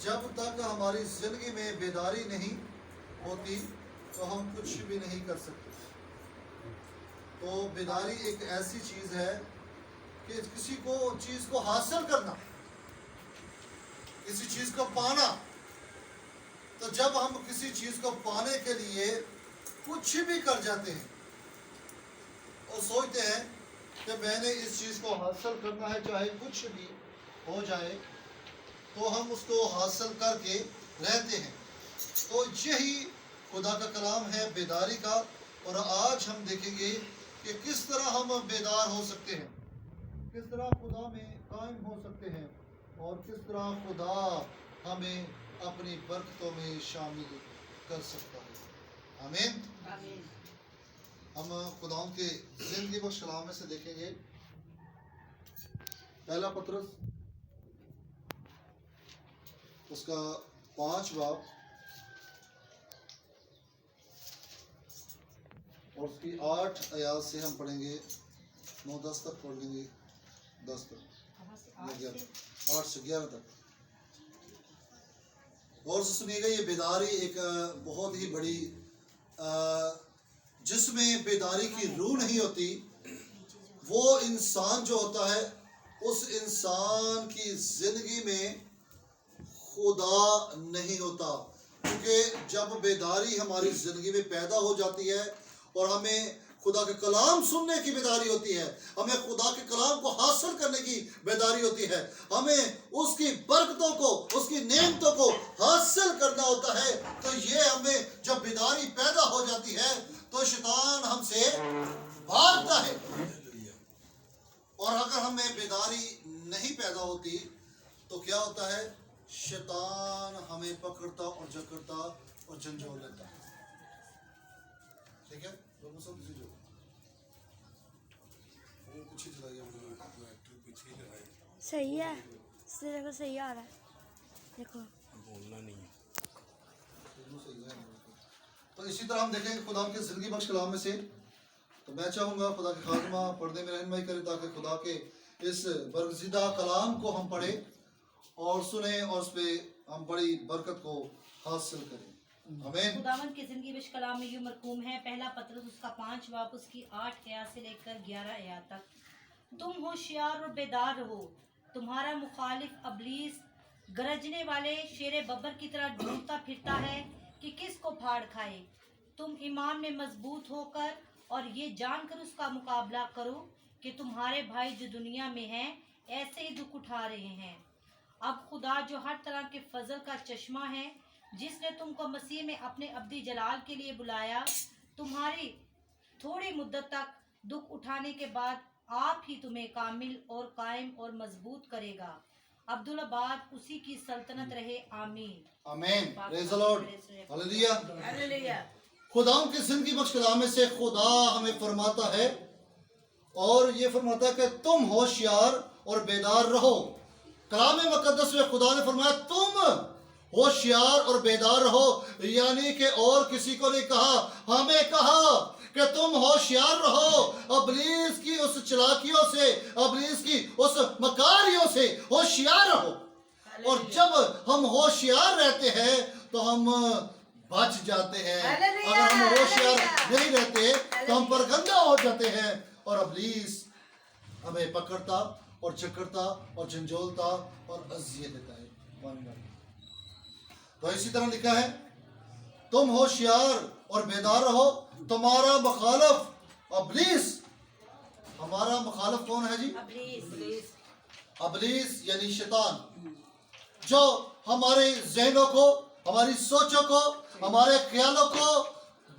जब तक हमारी जिंदगी में बेदारी नहीं होती तो हम कुछ भी नहीं कर सकते। तो बेदारी एक ऐसी चीज़ है कि किसी को चीज़ को हासिल करना, किसी चीज़ को पाना। तो जब हम किसी चीज़ को पाने के लिए कुछ भी कर जाते हैं और सोचते हैं कि मैंने इस चीज़ को हासिल करना है, चाहे कुछ भी हो जाए, तो हम उसको हासिल करके रहते हैं। तो यही खुदा का कलाम है बेदारी का। और आज हम देखेंगे कि किस तरह हम बेदार हो सकते हैं, किस तरह खुदा में कायम हो सकते हैं और किस तरह खुदा हमें अपनी बरकतों में शामिल कर सकता है। आमीन। हम खुदाओं के जिंदगी बख्श कलाम में से देखेंगे पहला पत्रस उसका 5 बाब और उसकी 8 आयत से हम पढ़ेंगे, 9-10 तक पढ़ लेंगे, 10 तक, 8 से 11 तक। और सुनिएगा, ये बेदारी एक बहुत ही बड़ी, जिसमें बेदारी की रूह नहीं होती, वो इंसान जो होता है, उस इंसान की जिंदगी में खुदा नहीं होता। क्योंकि जब बेदारी हमारी जिंदगी में पैदा हो जाती है और हमें खुदा के कलाम सुनने की बेदारी होती है, हमें खुदा के कलाम को हासिल करने की बेदारी होती है, हमें उसकी बरकतों को, उसकी नेमतों को हासिल करना होता है, तो ये हमें जब बेदारी पैदा हो जाती है तो शैतान हमसे भागता है। और अगर हमें बेदारी नहीं पैदा होती तो क्या होता है, शैतान हमें पकड़ता और जकड़ता और झंझोड़ लेता है। ठीक है, लोगों सब किसी जो वो कुछ ही चलाइए, सही है, देखो सही आ रहा है, देखो बोलना नहीं है। तो इसी तरह हम देखेंगे खुदा के जिंदगी बख्श कलाम में से। तो मैं चाहूँगा खुदा के खात्मा पढ़ने में रहनुमाई करें, ताकि खुदा के इस बरगज़िदा कलाम को हम पढ़ें और सुने और उस पर हम बड़ी बरकत को हासिल करें। आमीन। खुदावंद की जिंदगी बख्श कलाम में यूं मरकूम है, पहला पत्रस उसका 5 बाब उसकी 8 आयत से लेकर 11 आयत तक। तुम होशियार और बेदार रहो, तुम्हारा मुखालिफ अबलीस गरजने वाले शेर बब्बर की तरह ढूंढता फिरता है कि किसको फाड़ खाए। तुम ईमान में मजबूत होकर और ये जानकर उसका मुकाबला करो कि तुम्हारे भाई जो दुनिया में हैं ऐसे ही दुख उठा रहे हैं। अब खुदा जो हर तरह के फजल का चश्मा है, जिसने तुमको मसीह में अपने अब्दी जलाल के लिए बुलाया, तुम्हारी थोड़ी मुद्दत तक दुख उठाने के बाद आप ही तुम्हें कामिल और कायम और मजबूत करेगा। अब्दुल आबाद उसी की सल्तनत रहे। आमीन। आमीन। Praise the lord. Hallelujah. Hallelujah. खुदाओं की जिंदगी बख्श कलाम में से खुदा हमें फरमाता है, और ये फरमाता है कि तुम होशियार और बेदार रहो। कलाम मुकद्दस में खुदा ने फरमाया तुम होशियार और बेदार रहो, यानी कि और किसी को नहीं कहा, हमें कहा कि तुम होशियार रहो, अबलीस की उस चलाकियों से, अबलीस की उस मकारियों से होशियार रहो। और जब हम होशियार रहते हैं तो हम बच जाते हैं। अगर हम होशियार नहीं रहते तो हम परगंदा हो जाते हैं और अबलीस हमें पकड़ता और जकड़ता और झंझोलता और अज़ियत देता है। तो इसी तरह लिखा है, तुम होशियार और बेदार रहो, तुम्हारा मुखालिफ अबलीस। हमारा मुखालिफ कौन है जी? अबलीस यानी शैतान, जो हमारे ज़हनों को, हमारी सोचों को, हमारे ख्यालों को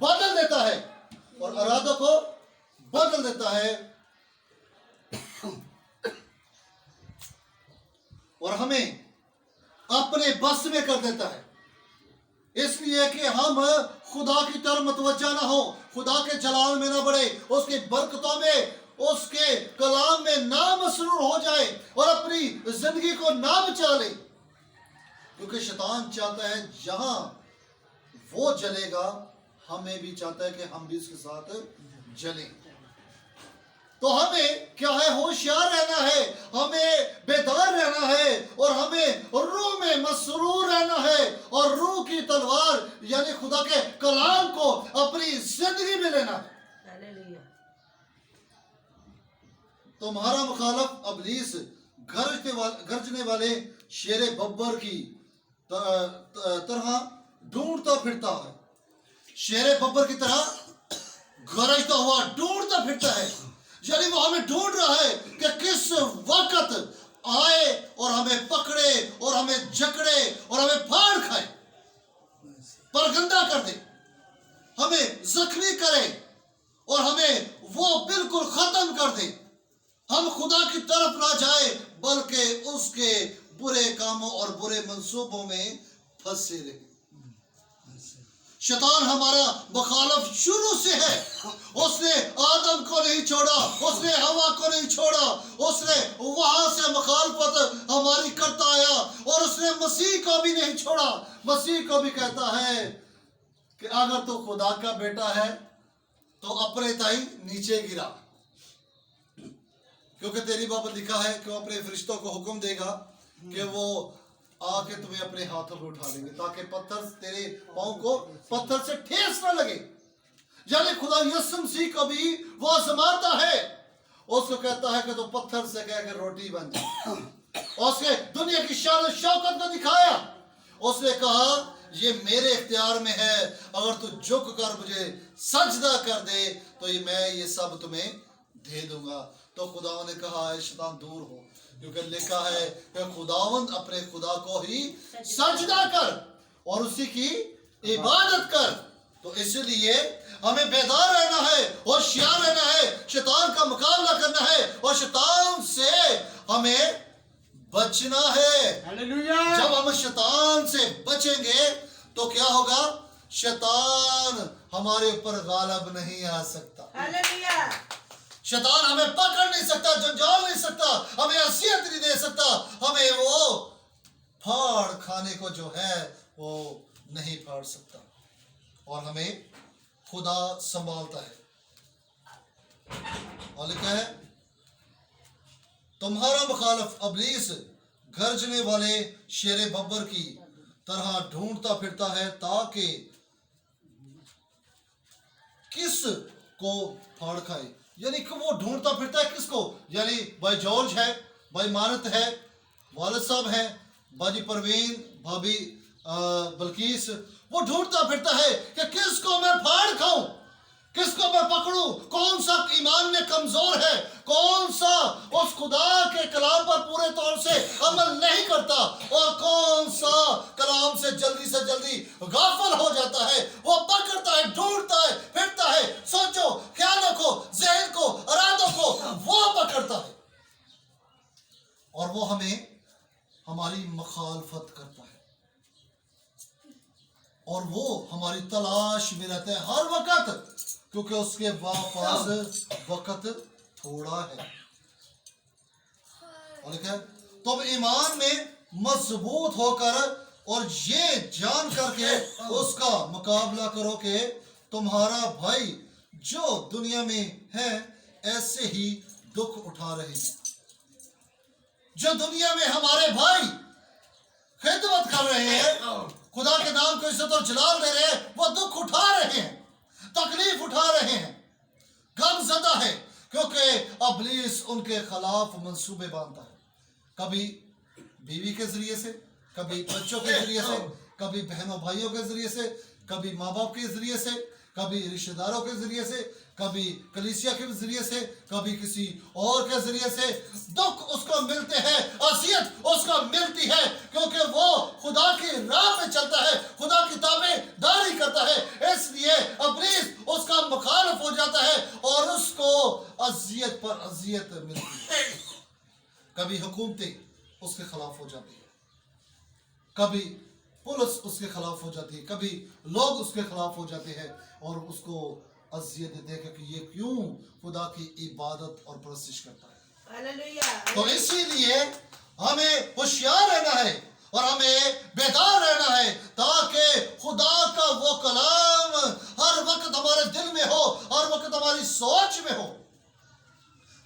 बदल देता है और इरादों को बदल देता है और हमें अपने बस में कर देता है, इसलिए कि हम खुदा की तरफ मुतवज्जा ना हो, खुदा के जलाल में ना बढ़े, उसकी बरकतों में, उसके कलाम में ना मसरूर हो जाए और अपनी जिंदगी को ना बचा ले। क्योंकि शैतान चाहता है जहां वो जलेगा, हमें भी चाहता है कि हम भी उसके साथ जलें। तो हमें क्या है, होशियार रहना है, हमें बेदार रहना है और हमें रूह में मसरूर रहना की तलवार यानी खुदा के कलाम को अपनी जिंदगी में लेना है। तुम्हारा मुखालफ अबलीस गरजने वाले शेर बब्बर की तरह ढूंढता फिरता है। शेर बब्बर की तरह गरजता हुआ ढूंढता फिरता है, यानी वो हमें ढूंढ रहा है कि किस वक्त आए और हमें पकड़े और हमें जकड़े और हमें फाड़ खाए, परगंदा कर दे, हमें जख्मी करे और हमें वो बिल्कुल खत्म कर दे। हम खुदा की तरफ ना जाए बल्कि उसके बुरे कामों और बुरे मंसूबों में फंसे रहे। शैतान हमारा मुखालिफ शुरू से है। उसने आदम को नहीं छोड़ा, उसने हवा को नहीं छोड़ा, उसने वहां से मुखालफत हमारी करता आया और उसने मसीह को भी नहीं छोड़ा। मसीह को भी कहता है कि अगर तू खुदा का बेटा है तो अपने ताई नीचे गिरा, क्योंकि तेरी बाबत लिखा है कि वो अपने फरिश्तों को हुक्म देगा कि वो आके तुम्हें अपने हाथों में उठा लेंगे ताकि पत्थर तेरे पांव को पत्थर से ठेस ना लगे। यानी खुदा यीशु मसीह को भी वो आजमाता है, उसको कहता है कि तो पत्थर से कह के रोटी बन जाए। उसके दुनिया की शान शौकत को दिखाया, उसने कहा ये मेरे इख्तियार में है, अगर तू झुक कर मुझे सजदा कर दे तो ये मैं ये सब तुम्हें दे दूंगा। तो खुदा ने कहा है शैतान दूर हो, क्योंकि लिखा है कि खुदावंद अपने खुदा को ही सजदा कर और उसी की इबादत कर। तो इसलिए हमें बेदार रहना है, होशियार रहना है, शैतान का मुकाबला करना है और शैतान से हमें बचना है। हालेलुया। जब हम शैतान से बचेंगे तो क्या होगा? शैतान हमारे ऊपर गालिब नहीं आ सकता। हालेलुया। शैतान हमें पकड़ नहीं सकता, जंजाल नहीं सकता, हमें असियत नहीं दे सकता, हमें वो फाड़ खाने को जो है वो नहीं फाड़ सकता और हमें खुदा संभालता है। और लिखा है तुम्हारा मुखालिफ अबलीस गरजने वाले शेर बब्बर की तरह ढूंढता फिरता है ताकि किस को फाड़ खाए। यानी कि वो ढूंढता फिरता है किसको? यानी भाई जॉर्ज है, भाई मानत है, वालिद साहब है, बाजी परवीन, भाभी बल्कीस, वो ढूंढता फिरता है कि किसको मैं फाड़ खाऊं, किसको मैं पकड़ूं, कौन सा ईमान में कमजोर है, कौन सा उस खुदा के कलाम पर पूरे तौर से अमल नहीं करता और कौन सा कलाम से जल्दी गाफिल हो जाता है। वो पकड़ता है, ढूंढता है, फिरता है, सोचो, ख्यालों को, ज़हन को, इरादों को वो पकड़ता है और वो हमें हमारी मुखालफत करता है और वो हमारी तलाश में रहता है हर वक्त, क्योंकि उसके पास वक्त थोड़ा है। और तुम ईमान में मजबूत होकर और ये जान करके उसका मुकाबला करो कि तुम्हारा भाई जो दुनिया में है ऐसे ही दुख उठा रहे हैं। जो दुनिया में हमारे भाई खिदमत कर रहे हैं, खुदा के नाम को इज्जत और जलाल दे रहे हैं, वो दुख उठा रहे हैं, तकलीफ उठा रहे हैं, गमज़दा है, क्योंकि अबलीस उनके खिलाफ मंसूबे बांधता है। कभी बीवी के जरिए से, कभी बच्चों के जरिए से, कभी बहनों भाइयों के जरिए से, कभी माँ बाप के जरिए से, कभी रिश्तेदारों के जरिए से, कभी कलीसिया के जरिए से, कभी किसी और के जरिए से दुख उसको मिलते हैं, असियत उसको मिलती है, क्योंकि वो खुदा की राह पे चलता है, खुदा की ताबेदारी करता है। इसलिए अबलीस उसका मुखालिफ हो जाता है और उसको अजियत पर अजियत मिलती है। कभी हुकूमतें उसके खिलाफ हो जाती है, कभी पुलिस उसके खिलाफ हो जाती है, कभी लोग उसके खिलाफ हो जाते हैं और उसको अजियत देते हैं कि ये क्यों खुदा की इबादत और परस्तिश करता है। हालेलुया। तो इसीलिए हमें होशियार रहना है और हमें बेदार रहना है ताकि खुदा का वो कलाम हर वक्त हमारे दिल में हो, हर वक्त हमारी सोच में हो।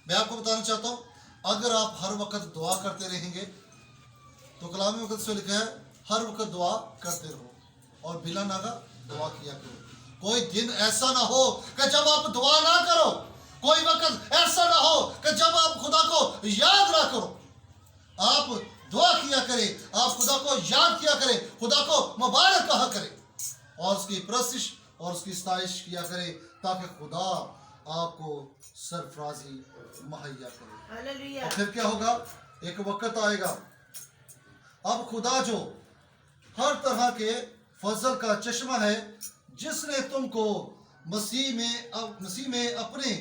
मैं आपको बताना चाहता हूँ, अगर आप हर वक्त दुआ करते रहेंगे तो कलाम में वक्त से लिखा है हर वक्त दुआ करते रहो। اور بلا ناغا دعا کیا کرو. کوئی دن ایسا نہ ہو کہ جب آپ دعا نہ کرو. کوئی وقت ایسا نہ ہو کہ جب آپ خدا کو یاد نہ کرو. آپ دعا کیا کریں, آپ خدا کو یاد کیا کریں, خدا کو مبارک کہا کریں اور اس کی پرستش اور اس کی ستائش کیا کریں تاکہ خدا آپ کو سرفرازی مہیا کرے. اور پھر کیا ہوگا؟ ایک وقت آئے گا اب خدا جو ہر طرح کے فضل کا چشمہ ہے, جس نے تم کو مسیح میں اپنے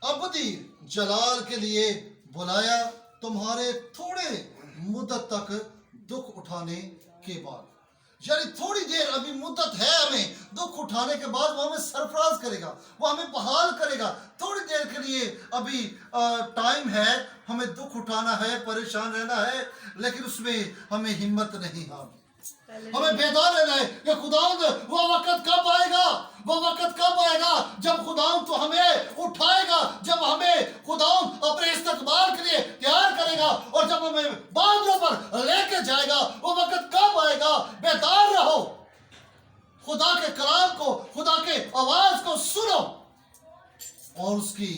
ابدی جلال کے لیے بلایا, تمہارے تھوڑے مدت تک دکھ اٹھانے کے بعد, یعنی تھوڑی دیر ابھی مدت ہے ہمیں دکھ اٹھانے کے بعد, وہ ہمیں سرفراز کرے گا, وہ ہمیں بحال کرے گا. تھوڑی دیر کے لیے ابھی ٹائم ہے, ہمیں دکھ اٹھانا ہے, پریشان رہنا ہے, لیکن اس میں ہمیں ہمت نہیں ہارنی. ہمیں بیدار رہنا ہے کہ خداوند وہ وقت کب آئے گا, وہ وقت کب آئے گا جب خداوند تو ہمیں اٹھائے گا, جب ہمیں خداوند اپنے استقبال کے لیے تیار کرے گا اور جب ہمیں بادلوں پر لے کے جائے گا. وہ وقت کب آئے گا؟ بیدار رہو, خدا کے کلام کو, خدا کے آواز کو سنو اور اس کی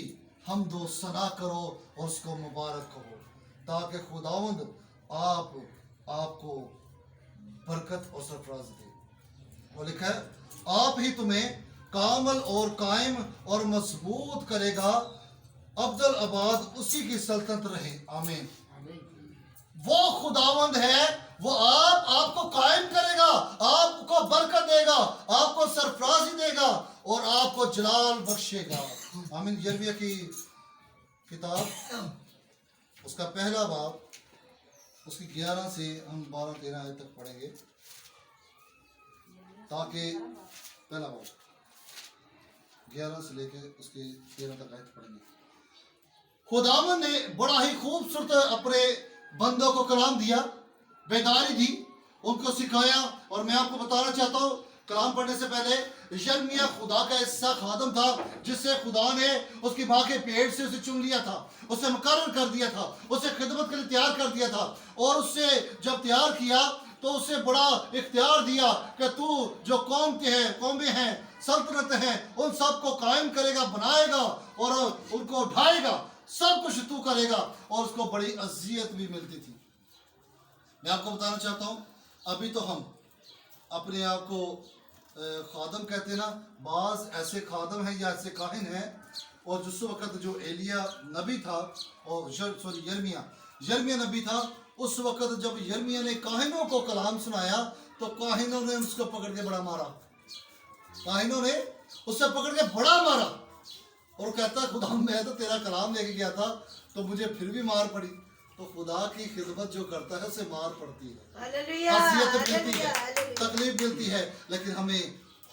حمد و ثنا کرو اور اس کو مبارک کہو, تاکہ خداوند آپ کو برکت اور سرفراز دے. وہ لکھا ہے آپ ہی تمہیں کامل اور قائم اور مضبوط کرے گا, ابدالآباد اسی کی سلطنت رہے. آمین. وہ خداوند ہے, وہ آپ کو قائم کرے گا, آپ کو برکت دے گا, آپ کو سرفرازی دے گا اور آپ کو جلال بخشے گا. آمین. یرمیہ کی کتاب اس کا پہلا باب, اس کی 11 سے ہم 12-13 آیت تک پڑھیں گے, تاکہ پہلا باب 11 سے لے کے اس کی 13 تک آیت پڑھیں گے. خداوند نے بڑا ہی خوبصورت اپنے بندوں کو کلام دیا, بیداری دی, ان کو سکھایا. اور میں آپ کو بتانا چاہتا ہوں, کلام پڑھنے سے پہلے یرمیہ خدا کا ایسا خادم تھا جس سے خدا نے اس کی ماں کے پیٹ سے اسے چن لیا تھا, اسے مقرر کر دیا تھا, اسے خدمت کے لیے تیار کر دیا تھا, اور اس سے جب تیار کیا تو اسے بڑا اختیار دیا کہ تو جو قومیں ہیں, سلطنت ہیں, ان سب کو قائم کرے گا, بنائے گا اور ان کو اٹھائے گا, سب کچھ تو کرے گا. اور اس کو بڑی اذیت بھی ملتی تھی. میں آپ کو بتانا چاہتا ہوں, ابھی تو ہم اپنے آپ کو خادم کہتے ہیں نا, بعض ایسے خادم ہیں یا ایسے کاہن ہیں, اور جس وقت جو ایلیا نبی تھا, اور یرمیہ نبی تھا, اس وقت جب یرمیہ نے کاہنوں کو کلام سنایا تو کاہنوں نے اس کو پکڑ کے بڑا مارا, کاہنوں نے اس سے پکڑ کے بڑا مارا, اور کہتا ہے خدا میں تو تیرا کلام لے کے گیا تھا تو مجھے پھر بھی مار پڑی. تو خدا کی خدمت جو کرتا ہے اسے مار پڑتی ہے, اذیت ملتی ہے, تکلیف ملتی ہے, لیکن ہمیں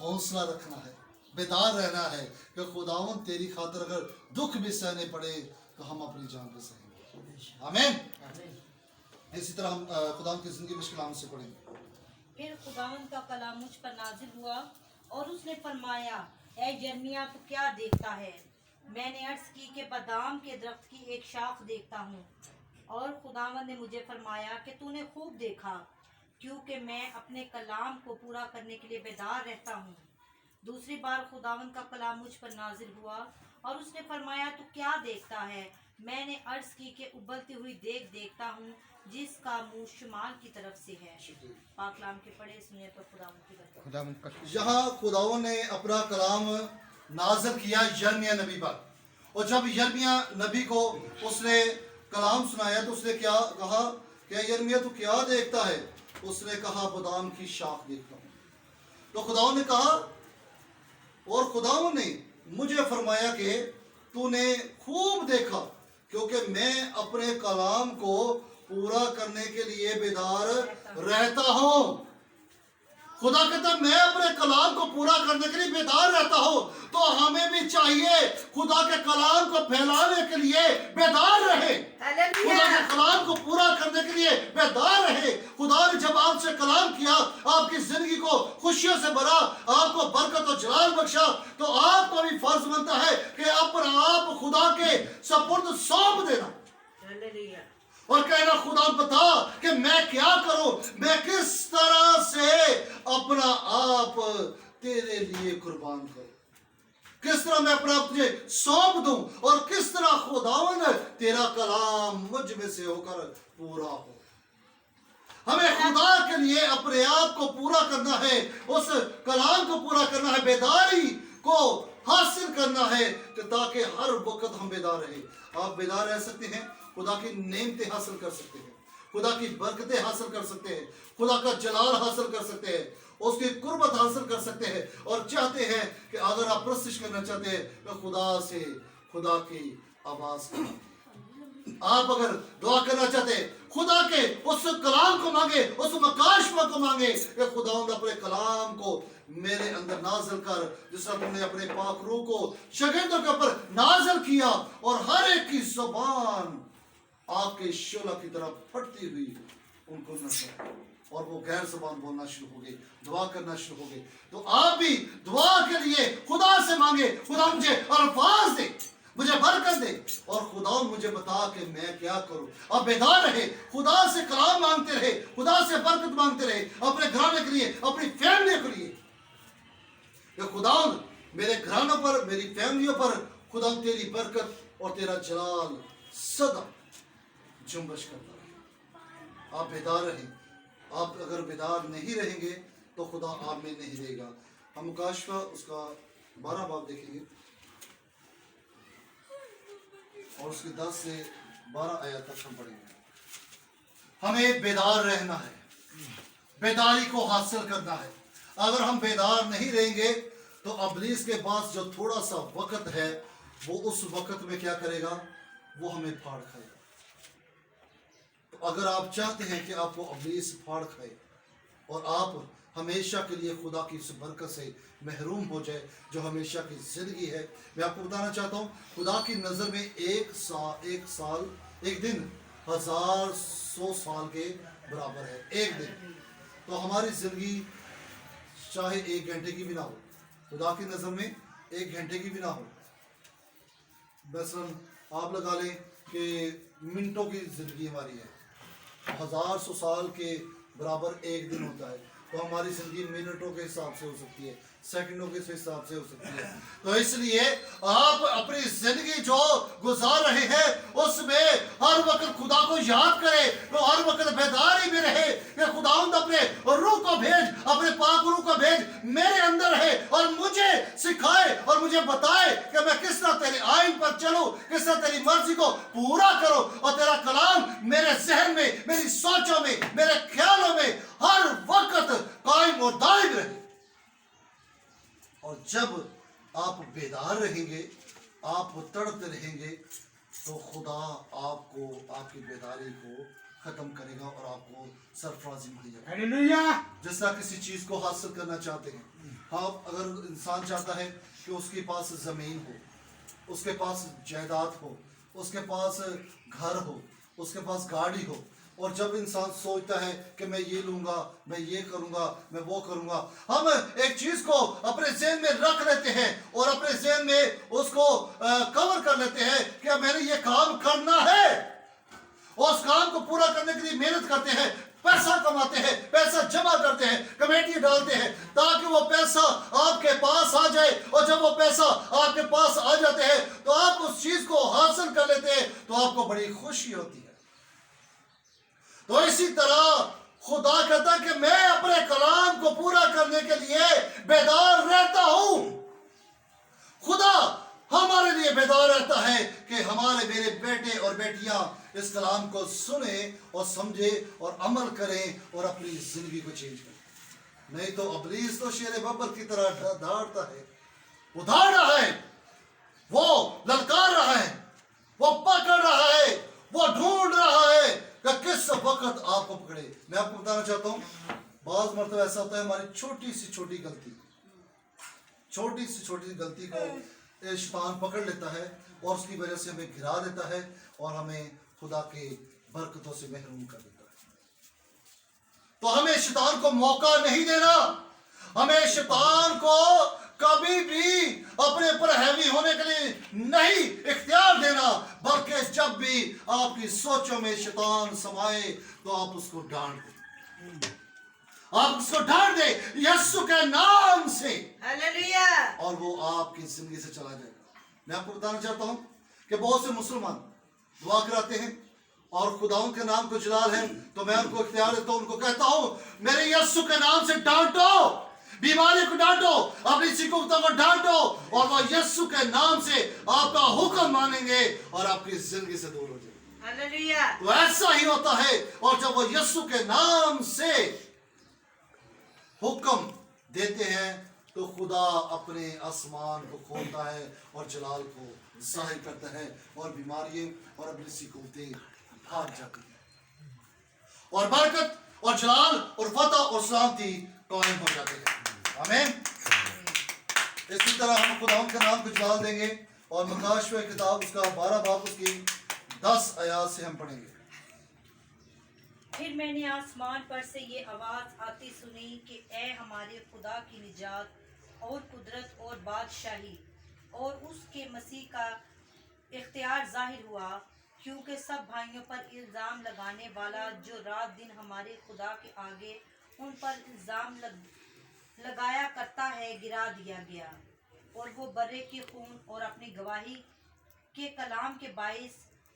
حوصلہ رکھنا ہے, بیدار رہنا ہے کہ خداوند تیری خاطر اگر دکھ بھی سہنے پڑے تو ہم اپنی جان پہ سہیں گے. آمین. اسی طرح ہم خداوند کی زندگی میں کلام سے پڑھیں گے. پھر خداوند کا کلام مجھ پر نازل ہوا اور اس نے فرمایا, اے یرمیہ تو کیا دیکھتا ہے؟ میں نے عرض کی کہ بادام کے درخت کی ایک شاخ دیکھتا ہوں. اور خداوند نے مجھے فرمایا کہ تو نے خوب دیکھا, کیونکہ میں اپنے کلام کو پورا کرنے کے لیے بیدار رہتا ہوں. دوسری بار خداوند کا کلام مجھ پر نازل ہوا اور اس نے فرمایا تو کیا دیکھتا ہے؟ میں نے عرض کی کہ ابلتی ہوئی دیگ دیکھتا ہوں جس کا منہ شمال کی طرف سے ہے. پاک کلام کے پڑھے سننے پر خداوند کی برکت. یہاں خداوند نے اپنا کلام نازل کیا یرمیہ نبی پر, اور جب یرمیہ نبی کو اس نے کلام سنایا تو اس نے کیا کہا کہ یرمیہ تو کیا دیکھتا ہے؟ اس نے کہا بادام کی شاخ دیکھتا ہوں. تو خداوند نے کہا, اور خداوند نے مجھے فرمایا کہ تو نے خوب دیکھا, کیونکہ میں اپنے کلام کو پورا کرنے کے لیے بیدار رہتا ہوں. خدا کہتا ہے میں اپنے کلام کو پورا کرنے کے لیے بیدار رہتا ہوں. تو ہمیں بھی چاہیے خدا کے کلام کو پھیلانے کے لیے بیدار رہے, خدا کے کلام کو پورا کرنے کے لیے بیدار رہے. خدا نے جب آپ سے کلام کیا, آپ کی زندگی کو خوشیوں سے بھرا, آپ کو برکت و جلال بخشا, تو آپ کو بھی فرض بنتا ہے کہ اپنا آپ خدا کے سپرد سونپ دینا اور کہنا خدا بتا کہ میں کیا کروں, میں کس طرح سے اپنا तेरे लिए कुर्बान करूं, किस तरह मैं अपना तुझे सौंप दूं और किस तरह खुदावन तेरा कलाम मुझ में से होकर पूरा हो। हमें खुदा के लिए अपने आप को पूरा करना है, उस कलाम को पूरा करना है, बेदारी को हासिल करना है ताकि हर वक्त हम बेदार रहे। आप बेदार रह सकते हैं, खुदा की नेमतें हासिल कर सकते हैं, खुदा की बरकतें हासिल कर सकते हैं, खुदा का जलाल हासिल कर सकते हैं, उसकी कुर्बत हासिल कर सकते हैं। और चाहते हैं कि अगर आप प्रस्तुत करना चाहते हैं तो खुदा से खुदा की आवाज का, आप अगर दुआ करना चाहते हैं खुदा के उस कलाम को मांगे, उस मकाशमा को मांगे कि खुदावंद अपने कलाम को मेरे अंदर नाज़िल कर, जिस तरह तुमने अपने पाक रूह को शागिर्दों के ऊपर नाज़िल किया और हर एक की ज़ुबान आग के शोला की तरह फटती हुई उनको नजर, और वो गैर ज़बान बोलना शुरू हो गई, दुआ करना शुरू हो गई। तो आप भी दुआ के लिए खुदा से मांगे, खुदा मुझे अल्फाज दे, मुझे बरकत दे, और खुदा मुझे बता कि मैं क्या करूं। आप बेदार रहे, खुदा से कलाम मांगते रहे, खुदा से बरकत मांगते रहे, अपने घराने के लिए, अपनी फैमिली के लिए। कि खुदा मेरे घरानों पर, मेरी फैमिलियों पर खुदा तेरी बरकत और तेरा जलाल सदा जुम्बश करता रहे। आप बेदार रहें। आप अगर बेदार नहीं रहेंगे तो खुदा आप में नहीं रहेगा। हम मुकाशफा उसका 12 बाब देखेंगे और उसके 10 से 12 आयत तक हम पढ़ेंगे। हमें बेदार रहना है, बेदारी को हासिल करना है। अगर हम बेदार नहीं रहेंगे तो अबलीस के पास जो थोड़ा सा वक्त है वो उस वक्त में क्या करेगा, वो हमें फाड़ खाएगा। तो अगर आप चाहते हैं कि आपको अबलीस फाड़ खाए और आप हमेशा के लिए खुदा की इस बरकत से महरूम हो जाए जो हमेशा की ज़िंदगी है, मैं आपको बताना चाहता हूँ खुदा की नज़र में एक दिन 1000 साल के बराबर है। एक दिन तो हमारी ज़िंदगी चाहे 1 घंटे की भी ना हो, खुदा की नज़र में 1 घंटे की भी ना हो। मसलन आप लगा लें कि मिनटों की ज़िंदगी हमारी है, 1000 साल के बराबर एक दिन होता है, तो हमारी ज़िंदगी मिनटों के हिसाब से हो सकती है, सेकंडों के हिसाब से हो सकती है। तो इसलिए आप अपनी ज़िंदगी जो गुजार रहे हैं उसमें हर वक्त खुदा को याद करें, तो हर वक्त बेदारी में रहे कि खुदावंद अपने रूह को भेज, अपने पाक रूह को भेज मेरे अंदर है और मुझे सिखाए और मुझे बताए कि मैं किस तरह तेरे आइन पर चलूं, किस तरह तेरी मर्जी को पूरा करो, और तेरा कलाम मेरे जहन में, मेरी सोचों में, मेरे ख्यालों में हर वक्त कायम और दायम रहे। और जब आप बेदार रहेंगे, आप तड़पते रहेंगे, तो खुदा आपको, आपकी बेदारी को खत्म करेगा और आपको सरफराजी मिलेगी। हालेलुया। जिस तरह किसी चीज को हासिल करना चाहते हैं, हाँ, अगर इंसान चाहता है कि उसके पास जमीन हो, उसके पास जायदाद हो, उसके पास घर हो, उसके पास गाड़ी हो, और जब इंसान सोचता है कि मैं ये लूंगा, मैं ये करूंगा, मैं वो करूंगा, हम एक चीज को अपने ज़हन में रख लेते हैं और अपने ज़हन में उसको कवर कर लेते हैं कि मैंने ये काम करना है, और उस काम को पूरा करने के लिए मेहनत करते हैं, पैसा कमाते हैं, पैसा जमा करते हैं, कमेटी डालते हैं ताकि वो पैसा आपके पास आ जाए, और जब वो पैसा आपके पास आ जाते हैं तो आप उस चीज को हासिल कर लेते हैं, तो आपको बड़ी खुशी होती है। तो इसी तरह खुदा कहता है कि मैं अपने कलाम को पूरा करने के लिए बेदार रहता हूं। खुदा हमारे लिए बेदार रहता है कि हमारे मेरे बेटे और बेटियां इस कलाम को सुने और समझे और अमल करें और अपनी जिंदगी को चेंज करें। नहीं तो अबलीस तो शेर बब्बर की तरह दौड़ता है, वो दौड़ रहा है, वो ललकार रहा है, वो पकड़ रहा है, वो ढूंढ रहा है कि किस वक्त आपको पकड़े। मैं आपको बताना चाहता हूँ, बाज़ मरतबा ऐसा होता है हमारी छोटी सी छोटी गलती को शैतान पकड़ लेता है और उसकी वजह से हमें गिरा देता है और हमें खुदा के बरकतों से महरूम कर देता है। तो हमें शैतान को मौका नहीं देना, हमें शैतान को कभी भी अपने पर हैवी होने के लिए नहीं इख्तियार देना, बल्कि जब भी आपकी सोचों में शैतान समाए तो आप उसको डांट दें। आप उसको डांट दे यीशु के नाम से, Hallelujah. और वो आपकी जिंदगी से चला जाएगा। मैं आपको बताना चाहता हूँ कि बहुत से मुसलमान दुआ कराते हैं और खुदाओं के नाम को जलाल है, तो मैं उनको इख्तियार देता हूँ, उनको कहता हूँ मेरे यीशु के नाम से डांटो, बीमारी को डांटो, अपनी सिकुड़ता को डांटो, और वो यीशु के नाम से आपका हुक्म मानेंगे और आपकी जिंदगी से दूर हो जाएंगे। Hallelujah. तो ऐसा ही होता है, और जब वो यीशु के नाम से हुक्म देते हैं तो खुदा अपने आसमान को खोलता है और जलाल को जाहिर करता है, और बीमारियां और अपनी सिकुड़ते भाग जाती हैं, और बरकत और जलाल और फतह और सलामती कायम हो जाते हैं। आमीन। इसी तरह हम खुदावंद के नाम को जलाल देंगे, और मकाशवे किताब उसका 12 बाब उसकी 10 आयात से हम पढ़ेंगे। फिर मैंने आसमान पर से ये आवाज़ आती सुनी कि ए हमारे खुदा की निजात और कुदरत और बादशाही और उसके मसीह का इख्तियार जाहिर हुआ, क्योंकि सब भाइयों पर इल्ज़ाम लगाने वाला जो रात दिन हमारे खुदा के आगे उन पर इल्ज़ाम लगाया करता है गिरा दिया गया, और वो बर्रे के खून और अपनी गवाही के कलाम के बाइस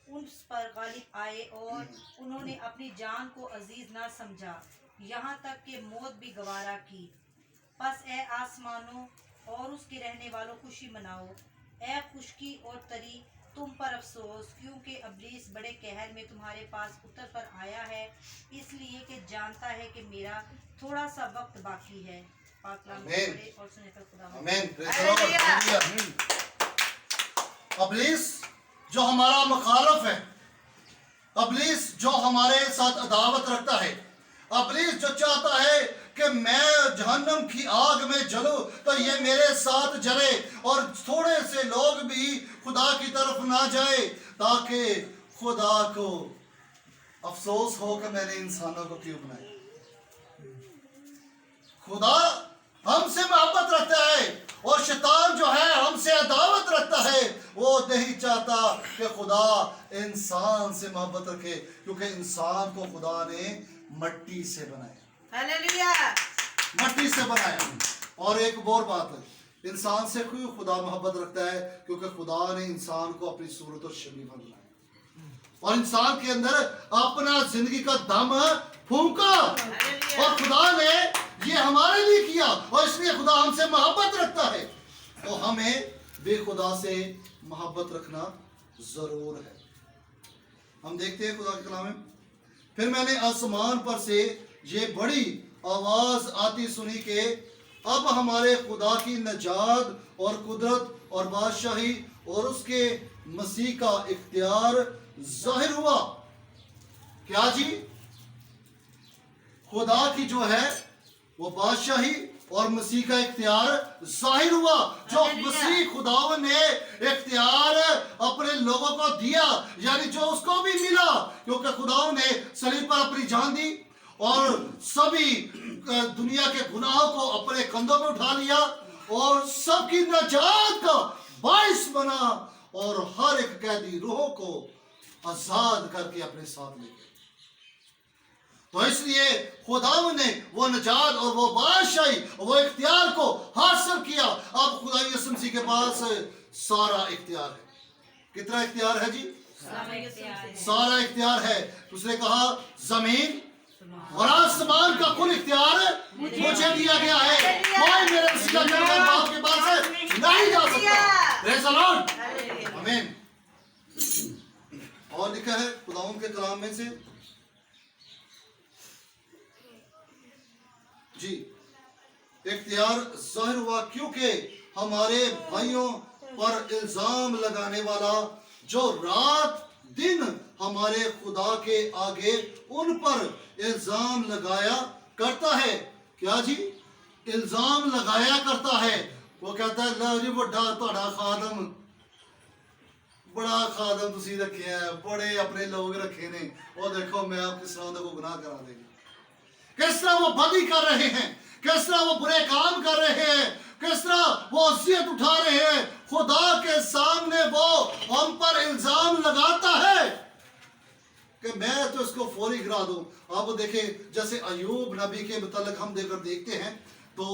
उस पर गालिब आए, और उन्होंने अपनी जान को अजीज ना समझा, यहाँ तक कि मौत भी गवारा की। बस ए आसमानों और उसके रहने वालों खुशी मनाओ, ए खुशकी और तरी तुम पर अफसोस, क्योंकि इब्लीस बड़े कहर में तुम्हारे पास उतर पर आया है, इसलिए कि जानता है कि मेरा थोड़ा सा वक्त बाकी है। पाक कलाम को पढ़े और सुने तो खुदा आमीन। इब्लीस जो हमारा मुखालफ है, इब्लीस जो हमारे साथ अदावत रखता है, इब्लीस जो चाहता है कि मैं जहन्नम की आग में जलूं, तो ये मेरे साथ जले और थोड़े से लोग भी खुदा की तरफ ना जाए, ताकि खुदा को अफसोस हो कि मैंने इंसानों को क्यों बनाया। खुदा हमसे मोहब्बत रखता है, और शैतान जो है हमसे अदावत रखता है। वो नहीं चाहता कि खुदा इंसान से मोहब्बत रखे, क्योंकि इंसान को खुदा ने मट्टी से बनाया, Hallelujah. मट्टी से बनाया। और एक और बात है, इंसान से क्यों खुदा मोहब्बत रखता है, क्योंकि खुदा ने इंसान को अपनी सूरत और शबीह में बनाया, और इंसान के अंदर अपना जिंदगी का दम फूंका, और खुदा ने ये हमारे लिए किया, और इसलिए खुदा हमसे मोहब्बत रखता है। तो हमें बेखुदा से मोहब्बत रखना जरूर है। हम देखते हैं खुदा के कलाम में, फिर मैंने आसमान पर से ये बड़ी आवाज आती सुनी कि अब हमारे खुदा की नजात और कुदरत और बादशाही और उसके मसीह का इख्तियार जाहिर हुआ। क्या जी? खुदा की जो है वो बादशाही और मसीह का इख्तियार जाहिर हुआ, जो मसीह खुदावन ने इख्तियार अपने लोगों को दिया, यानी जो उसको भी मिला, क्योंकि खुदावन ने सलीब पर अपनी जान दी और सभी दुनिया के गुनाहों को अपने कंधों पर उठा लिया, और सबकी नजात का बाइस बना, और हर एक कैदी रूहों को आजाद करके अपने साथ ले गया। तो इसलिए खुदावन ने वो नजात और वो बादशाही और वो इख्तियार को हासिल किया। अब खुदा यीशु मसीह के पास सारा इख्तियार है। कितना इख्तियार है जी? सारा इख्तियार है। उसने कहा जमीन और आसमान का कुल इख्तियार मुझे दिया गया है, कोई मेरे मसीह का जन्म बाप के पास नहीं जा सकता। Praise the Lord. आमीन। और लिखा है खुदावंद के कलाम में से जी, इख्तियार जाहिर हुआ, क्योंकि हमारे भाइयों पर इल्जाम लगाने वाला जो रात दिन हमारे खुदा के आगे उन पर इल्जाम लगाया करता है। क्या जी? इल्जाम लगाया करता है। वो कहता है ला जी बड़ा तुहाडा खादम, बड़ा खादम तुसी रखे है, बड़े अपने लोग रखे ने, और देखो मैं आप किस तरह को गुनाह करा देंगे। किस तरह वो बदी कर रहे हैं, किस तरह वो बुरे काम कर रहे हैं, किस तरह वो अज़ियत उठा रहे हैं। खुदा के सामने वो हम पर इल्जाम लगाता है। کہ میں تو اس کو فوری گرا دوں. اب دیکھیں جیسے ایوب نبی کے متعلق ہم دیکھتے ہیں تو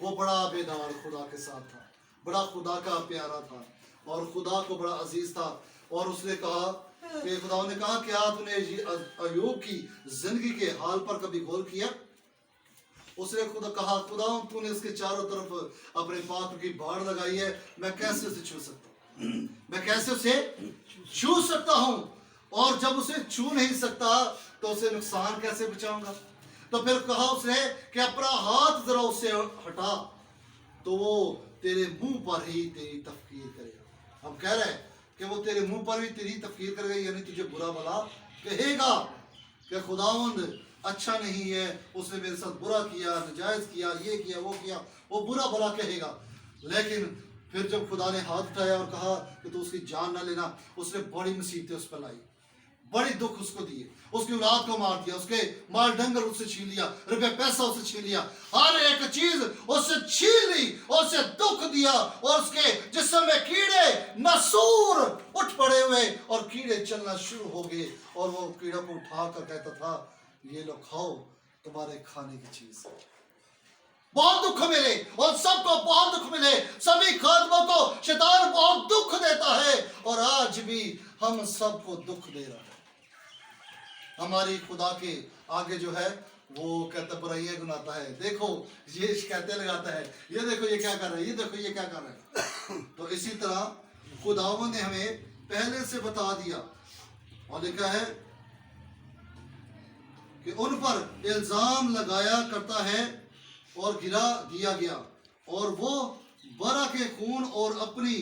وہ بڑا بیدار خدا کے ساتھ تھا, بڑا خدا کا پیارا تھا اور خدا کو بڑا عزیز تھا. اور اس نے کہا کہ خدا نے کہا کیا تو نے ایوب کی زندگی کے حال پر کبھی غور کیا؟ اس نے کہا خدا تو نے اس کے چاروں طرف اپنے پاک کی باڑ لگائی ہے, میں کیسے اسے چھو سکتا ہوں, میں کیسے اسے چھو سکتا ہوں, اور جب اسے چھو نہیں سکتا تو اسے نقصان کیسے بچاؤں گا؟ تو پھر کہا اس نے کہ اپنا ہاتھ ذرا اس سے ہٹا تو وہ تیرے منہ پر ہی تیری تفکیر کرے گا. ہم کہہ رہے ہیں کہ وہ تیرے منہ پر بھی تیری تفکیر کرے گا, یعنی تجھے برا بھلا کہے گا کہ خداوند اچھا نہیں ہے, اس نے میرے ساتھ برا کیا, نجائز کیا, یہ کیا, وہ برا بھلا کہے گا. لیکن پھر جب خدا نے ہاتھ اٹھایا اور کہا کہ تو اس کی جان نہ لینا, اس نے بڑی مصیبتیں اس پر لائی, بڑی دکھ اس کو دیے, اس کی اولاد کو مار دیا, اس کے مال ڈنگر اس سے چھین لیا, روپے پیسہ اس سے چھین لیا, ہر ایک چیز اس سے چھین لی اور اسے دکھ دیا, اور اس کے جسم میں کیڑے نسور اٹھ پڑے ہوئے اور کیڑے چلنا شروع ہو گئے, اور وہ کیڑوں کو اٹھا کر کہتا تھا یہ لو کھاؤ, تمہارے کھانے کی چیز. بہت دکھ ملے اور سب کو بہت دکھ ملے, سبھی خادموں کو شیطان بہت دکھ دیتا ہے, اور آج بھی ہم سب کو دکھ دے رہا ہے. ہماری خدا کے آگے جو ہے وہ کہتا برائیاں گناتا ہے, دیکھو یہ شکایتیں لگاتا ہے, یہ دیکھو یہ کیا کر رہا ہے, یہ دیکھو یہ کیا کر رہا ہے. تو اسی طرح خداوند نے ہمیں پہلے سے بتا دیا اور لکھا ہے کہ ان پر الزام لگایا کرتا ہے اور گرا دیا گیا, اور وہ برا کے خون اور اپنی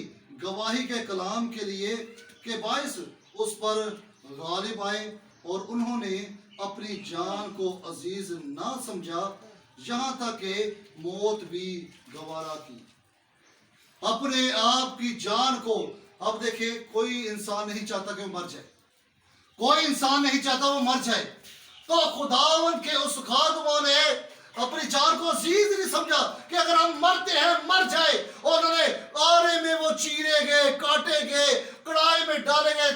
گواہی کے کلام کے لیے کے باعث اس پر غالب آئے, اور انہوں نے اپنی جان کو عزیز نہ سمجھا, یہاں تک کہ موت بھی گوارا کی. اپنے آپ کی جان کو, اب دیکھیں کوئی انسان نہیں چاہتا کہ وہ مر جائے, کوئی انسان نہیں چاہتا وہ مر جائے, تو خداوند کے اس خادموں نے اپنی جان کو عزیز نہیں سمجھا کہ اگر ہم مرتے ہیں مر جائے, اور انہوں نے آرے میں وہ چیرے گئے, کاٹے گئے, کڑائی میں ڈالے گئے,